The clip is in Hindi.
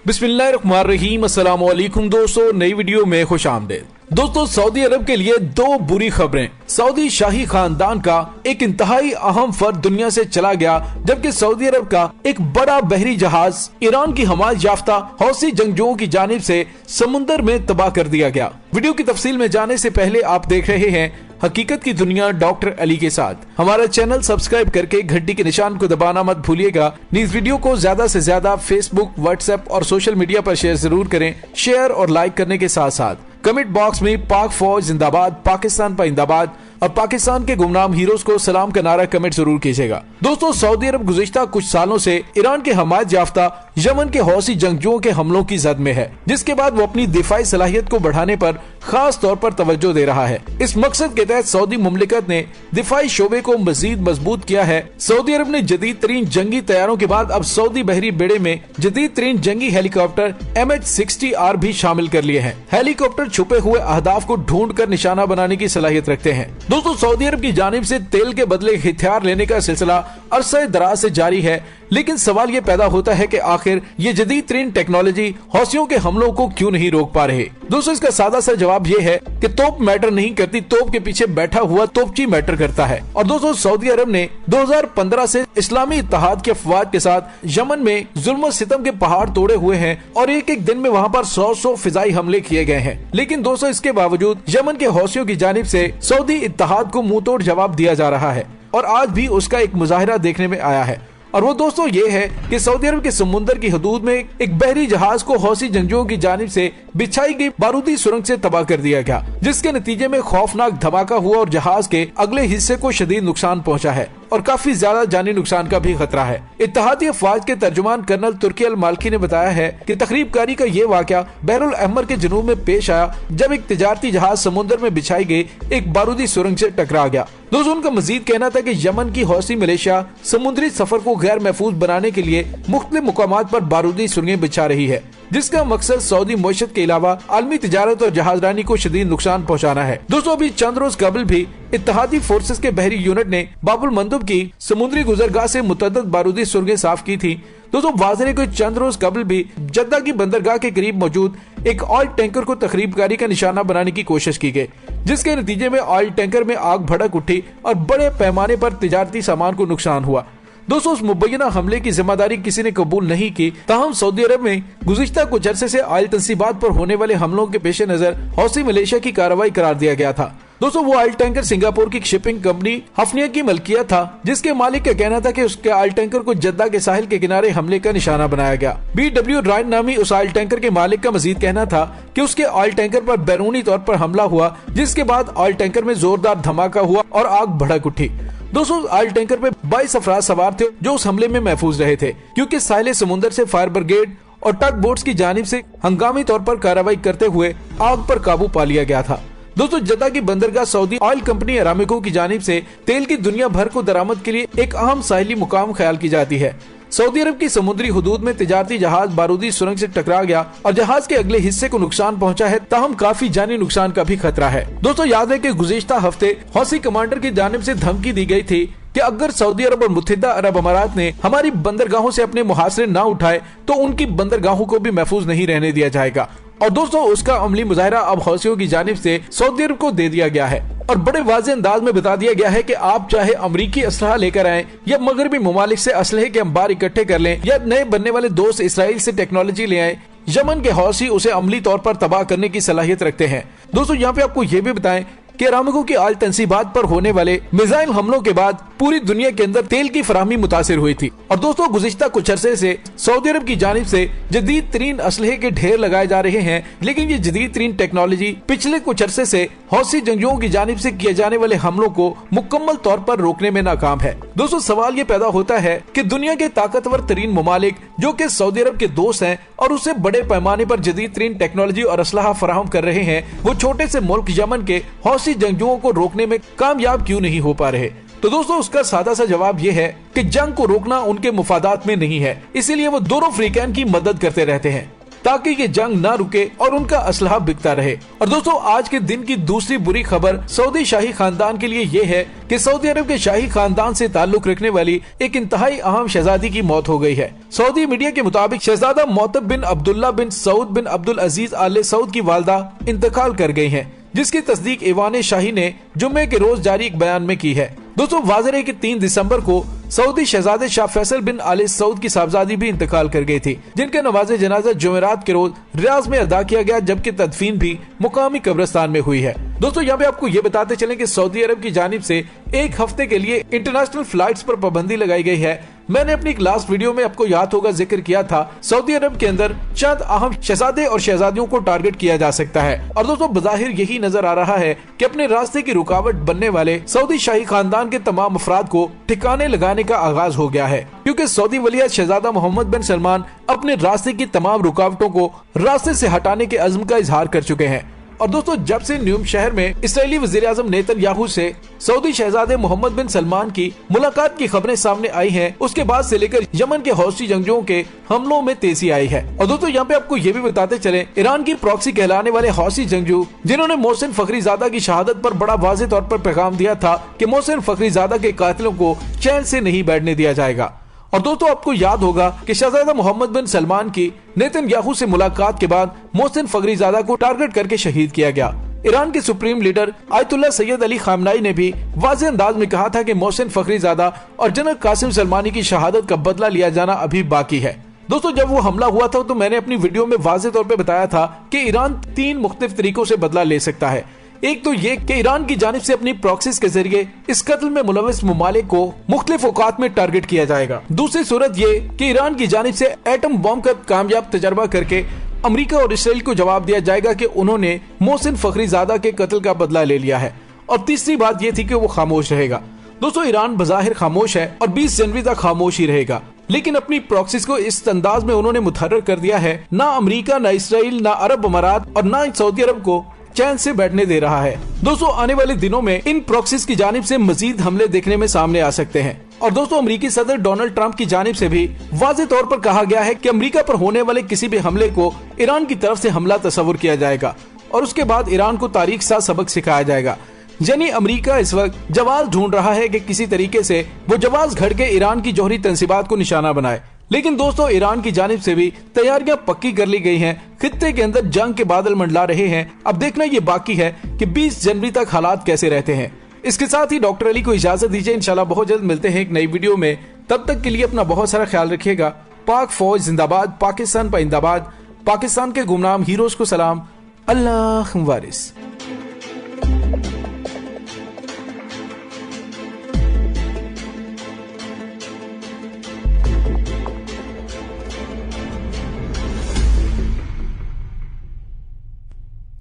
बिस्मिल्लाहिर्रहमानिर्रहीम, अस्सलाम वालेकुम दोस्तों, नई वीडियो में खुश आमदीद। दोस्तों, सऊदी अरब के लिए दो बुरी खबरें। सऊदी शाही खानदान का एक इंतहाई अहम फर्द दुनिया से चला गया, जबकि सऊदी अरब का एक बड़ा बहरी जहाज ईरान की हमायत याफ्ता हौसी जंगजुओं की जानिब से समुंदर में तबाह कर दिया गया। वीडियो की तफसील में जाने से पहले आप देख रहे हैं हकीकत की दुनिया डॉक्टर अली के साथ। हमारा चैनल सब्सक्राइब करके घंटी के निशान को दबाना मत भूलिएगा। इस वीडियो को ज्यादा से ज्यादा फेसबुक, व्हाट्सएप और सोशल मीडिया पर शेयर जरूर करें। शेयर और लाइक करने के साथ साथ कमेंट बॉक्स में पाक फौज जिंदाबाद, पाकिस्तान पाइंदाबाद और पाकिस्तान के गुमनाम हीरोज को सलाम का नारा कमेंट जरूर कीजिएगा। दोस्तों, सऊदी अरब गुज़िश्ता कुछ सालों से ईरान के हमायत याफ्ता यमन के हौसी जंगजुओं के हमलों की जद में है, जिसके बाद वो अपनी दिफाई सलाहियत को बढ़ाने पर खास तौर पर तवज्जो दे रहा है। इस मकसद के तहत सऊदी मुमलिकत ने दिफाई शोबे को मजीद मजबूत किया है। सऊदी अरब ने जदीद तरीन जंगी तैयारों के बाद अब सऊदी बहरी बेड़े में जदीद तरीन जंगी हेलीकॉप्टर MH-60R भी शामिल कर लिए हैं। हेलीकॉप्टर छुपे हुए अहदाफ को ढूंढ कर निशाना बनाने की सलाहियत रखते हैं। दोस्तों, सऊदी अरब की जानिब से तेल के बदले हथियार लेने का सिलसिला अरसे दराज से जारी है, लेकिन सवाल ये पैदा होता है कि आखिर ये जदीद तरीन टेक्नोलॉजी हौसियों के हमलों को क्यों नहीं रोक पा रहे। दोस्तों, इसका सादा सा जवाब ये है कि तोप मैटर नहीं करती, तोप के पीछे बैठा हुआ तोपची मैटर करता है। और दोस्तों, सऊदी अरब ने 2015 से इस्लामी इत्तेहाद के अफवाज के साथ यमन में जुल्म और सितम के पहाड़ तोड़े हुए हैं और एक एक दिन में वहाँ पर 100 फिजाई हमले किए गए हैं। लेकिन दोस्तों, इसके बावजूद यमन के हौसियों की जानिब से सऊदी इत्तेहाद को मुंह तोड़ जवाब दिया जा रहा है और आज भी उसका एक मुजाहिरा देखने में आया है। और वो दोस्तों ये है कि सऊदी अरब के समुद्र की हदूद में एक बहरी जहाज को हौसी जंगजुओं की जानिब से बिछाई गई बारूदी सुरंग से तबाह कर दिया गया, जिसके नतीजे में खौफनाक धमाका हुआ और जहाज के अगले हिस्से को शदीद नुकसान पहुंचा है और काफी ज्यादा जानी नुकसान का भी खतरा है। इत्तेहादी अफवाज के तर्जुमान कर्नल तुर्की अल मालकी ने बताया है कि तकरीबकारी का ये वाकया बहरुल अहमर के जनूब में पेश आया, जब एक तिजारती जहाज समुद्र में बिछाई गई एक बारूदी सुरंग से टकरा गया। दोस्तों, उनका मजीद कहना था कि यमन की हौसी मलेशिया समुद्री सफर को गैर महफूज बनाने के लिए मुख्तलिफ मुकामात पर बारूदी सुरंगें बिछा रही है, जिसका मकसद सऊदी मईशत के अलावा आलमी तिजारत और जहाजरानी को शदीद नुकसान पहुंचाना है। दोस्तों, अभी चंद रोज कबल भी इत्तेहादी फोर्सेस के बहरी यूनिट ने बाबुल मंदब की समुद्री गुजरगाह से मुतअद्दिद बारूदी सुरंगें साफ की थी। दोस्तों, वाज़ेह को चंद रोज कबल भी जद्दा की बंदरगाह के करीब मौजूद एक ऑयल टैंकर को तखरीबकारी का निशाना बनाने की कोशिश की गई, जिसके नतीजे में ऑयल टैंकर में आग भड़क उठी और बड़े पैमाने पर तिजारती सामान को नुकसान हुआ। दोस्तों, उस मुबैना हमले की जिम्मेदारी किसी ने कबूल नहीं की। ताहम सऊदी अरब में गुज़िश्ता कुछ अरसे से ऑयल तंसीबात पर होने वाले हमलों के पेश नजर हौसी मलेशिया की कार्रवाई करार दिया गया था। दोस्तों, वो ऑयल टैंकर सिंगापुर की शिपिंग कंपनी हफनिया की मलकियत था, जिसके मालिक का कहना था कि उसके ऑयल टैंकर को जद्दा के साहिल के किनारे हमले का निशाना बनाया गया। BW रायन नामी उस ऑयल टैंकर के मालिक का मजीद कहना था कि उसके ऑयल टैंकर पर बैरूनी तौर पर हमला हुआ, जिसके बाद ऑयल टैंकर में जोरदार धमाका हुआ और आग भड़क उठी। दोस्तों, ऑयल टैंकर पे 22 अफराद सवार थे जो उस हमले में महफूज रहे थे, क्योंकि साहिल समुद्र से फायर ब्रिगेड और टग बोट्स की जानिब से हंगामी तौर पर कार्रवाई करते हुए आग पर काबू पा लिया गया था। दोस्तों, जद्दा की बंदरगाह सऊदी ऑयल कंपनी अरामिको की जानिब से तेल की दुनिया भर को दरामद के लिए एक अहम साहिली मुकाम ख्याल की जाती है। सऊदी अरब की समुद्री हुदूद में तिजारती जहाज बारूदी सुरंग से टकरा गया और जहाज के अगले हिस्से को नुकसान पहुंचा है, ताहम काफी जानी नुकसान का भी खतरा है। दोस्तों, याद है कि गुज़िश्ता हफ्ते हौसी कमांडर की जानिब से धमकी दी गई थी कि अगर सऊदी अरब और मुत्तहिदा अरब अमारात ने हमारी बंदरगाहों से अपने मुहासरे न उठाए तो उनकी बंदरगाहों को भी महफूज नहीं रहने दिया जाएगा। और दोस्तों, उसका अमली मुजाहिरा अब हौसियों की जानिब से सऊदी अरब को दे दिया गया है और बड़े वाज़ेह अंदाज में बता दिया गया है कि आप चाहे अमरीकी असलहा लेकर आए या मगरबी ममालिक से असलहे के अंबार इकट्ठे कर लें या नए बनने वाले दोस्त इसराइल से टेक्नोलॉजी ले आए, यमन के हौसी उसे अमली तौर पर तबाह करने की सलाहियत रखते हैं। दोस्तों, यहाँ पे आपको ये भी बताएं कि अरामिको की ऑयल तंसीबात पर होने वाले मिसाइल हमलों के बाद पूरी दुनिया के अंदर तेल की फराहमी मुतासिर हुई थी। और दोस्तों, गुज़िश्ता कुछ अरसे से सऊदी अरब की जानिब से जदीद तरीन असलहे के ढेर लगाए जा रहे हैं, लेकिन ये जदीद तरीन टेक्नोलॉजी पिछले कुछ अरसे से हौसी जंगजुओं की जानिब से किए जाने वाले हमलों को मुकम्मल तौर पर रोकने में नाकाम है। दोस्तों, सवाल ये पैदा होता है कि दुनिया के ताकतवर तरीन ममालिक जो कि सऊदी अरब के दोस्त हैं और उसे बड़े पैमाने पर जदीद तरीन टेक्नोलॉजी और असलहा फराहम कर रहे हैं, वो छोटे से मुल्क यमन के हौसी जंगजुओं को रोकने में कामयाब क्यों नहीं हो पा रहे। तो दोस्तों, उसका सादा सा जवाब ये है कि जंग को रोकना उनके मुफादात में नहीं है, इसीलिए वो दोनों फ्रीकैन की मदद करते रहते हैं। ताकि ये जंग न रुके और उनका असलहा बिकता रहे। और दोस्तों आज के दिन की दूसरी बुरी खबर सऊदी शाही खानदान के लिए ये है कि सऊदी अरब के शाही खानदान से ताल्लुक रखने वाली एक इंतहाई अहम शहजादी की मौत हो गई है। सऊदी मीडिया के मुताबिक शहजादा मोहतब बिन अब्दुल्ला बिन सऊद बिन अब्दुल अजीज आले सऊद की वालदा इंतकाल कर गई हैं, जिसकी तस्दीक ईवान शाही ने जुम्मे के रोज जारी एक बयान में की है। दोस्तों वाज़ेह है कि 3 दिसंबर को सऊदी शहजादे शाह फैसल बिन आले सऊद की साहबजादी भी इंतकाल कर गई थी, जिनके नवाज़े जनाजा जुमेरात के रोज रियाज में अदा किया गया, जबकि तदफीन भी मुकामी कब्रिस्तान में हुई है। दोस्तों यहाँ पे आपको ये बताते चलें कि सऊदी अरब की जानिब से एक हफ्ते के लिए इंटरनेशनल फ्लाइट्स पर पाबंदी लगाई गई है। मैंने अपनी लास्ट वीडियो में आपको याद होगा जिक्र किया था, सऊदी अरब के अंदर चंद अहम शहजादे और शहजादियों को टारगेट किया जा सकता है। और दोस्तों बज़ाहिर यही नजर आ रहा है कि अपने रास्ते की रुकावट बनने वाले सऊदी शाही खानदान के तमाम अफराद को ठिकाने लगाने का आगाज हो गया है, क्योंकि सऊदी वलियत शहजादा मोहम्मद बिन सलमान अपने रास्ते की तमाम रुकावटों को रास्ते से हटाने के अज़्म का इजहार कर चुके हैं। और दोस्तों जब से न्यूम शहर में इस्राएली वज़ीर आज़म नेतन्याहू से सऊदी शहजादे मोहम्मद बिन सलमान की मुलाकात की खबरें सामने आई हैं, उसके बाद से लेकर यमन के हौसी जंगजुओं के हमलों में तेजी आई है। और दोस्तों यहाँ पे आपको ये भी बताते चले, ईरान की प्रॉक्सी कहलाने वाले हौसी जंगजू जिन्होंने मोहसिन फखरीजादा की शहादत पर बड़ा वाज़ेह तौर पर पैगाम दिया था कि मोहसिन फखरीजादा के कातिलों को चैन से नहीं बैठने दिया जाएगा। और दोस्तों आपको याद होगा कि शहजादा मोहम्मद बिन सलमान की नेतन्याहू से मुलाकात के बाद मोहसिन फखरीजादा को टारगेट करके शहीद किया गया। ईरान के supreme leader Ayatollah Syed Ali खामनाई ने भी वाज़ेह अंदाज में कहा था कि मोहसिन फखरीजादा और जनरल कासिम सलमानी की शहादत का बदला लिया जाना अभी बाकी है। दोस्तों जब वो हमला हुआ था तो मैंने अपनी वीडियो में वाज़ेह तौर पर बताया था कि ईरान 3 मुख्तलिफ तरीकों से बदला ले सकता है। एक तो ये कि ईरान की जानिब से अपनी प्रॉक्सीज के जरिए इस कत्ल में मुलविस ममालिक को मुख्तलिफ औकात में टारगेट किया जाएगा। दूसरी सूरत ये कि ईरान की जानिब से एटम बम का कामयाब तजर्बा करके अमेरिका और इसराइल को जवाब दिया जाएगा कि उन्होंने मोहसिन फखरीजादा के कत्ल का बदला ले लिया है। और तीसरी बात ये थी कि वो खामोश रहेगा। दोस्तों ईरान बज़ाहिर खामोश है और 20 जनवरी तक खामोश ही रहेगा, लेकिन अपनी प्रॉक्सीज को इस अंदाज में उन्होंने मुतहर्रिर कर दिया है, ना अमेरिका, ना इसराइल, ना अरब अमारात और ना सऊदी अरब को चैन से बैठने दे रहा है। दोस्तों आने वाले दिनों में इन प्रॉक्सीज की जानिब से मजीद हमले देखने में सामने आ सकते हैं। और दोस्तों अमेरिकी सदर डोनाल्ड ट्रंप की जानिब से भी वाज़ेह तौर पर कहा गया है कि अमेरिका पर होने वाले किसी भी हमले को ईरान की तरफ से हमला तस्वुर किया जाएगा और उसके बाद ईरान को तारीख सा सबक सिखाया जाएगा। यानी अमेरिका इस वक्त जवाब ढूंढ रहा है कि किसी तरीके से वो जवाब घड़ के ईरान की जौहरी तंसीबात को निशाना बनाए। लेकिन दोस्तों ईरान की जानिब से भी तैयारियां पक्की कर ली गई हैं। खित्ते के अंदर जंग के बादल मंडला रहे हैं। अब देखना ये बाकी है कि 20 जनवरी तक हालात कैसे रहते हैं। इसके साथ ही डॉक्टर अली को इजाजत दीजिए। इंशाल्लाह बहुत जल्द मिलते हैं एक नई वीडियो में। तब तक के लिए अपना बहुत सारा ख्याल रखिएगा। पाक फौज जिंदाबाद, पाकिस्तान पाइंदाबाद, पाकिस्तान के गुमनाम हीरोज को सलाम। अल्लाह वारिस।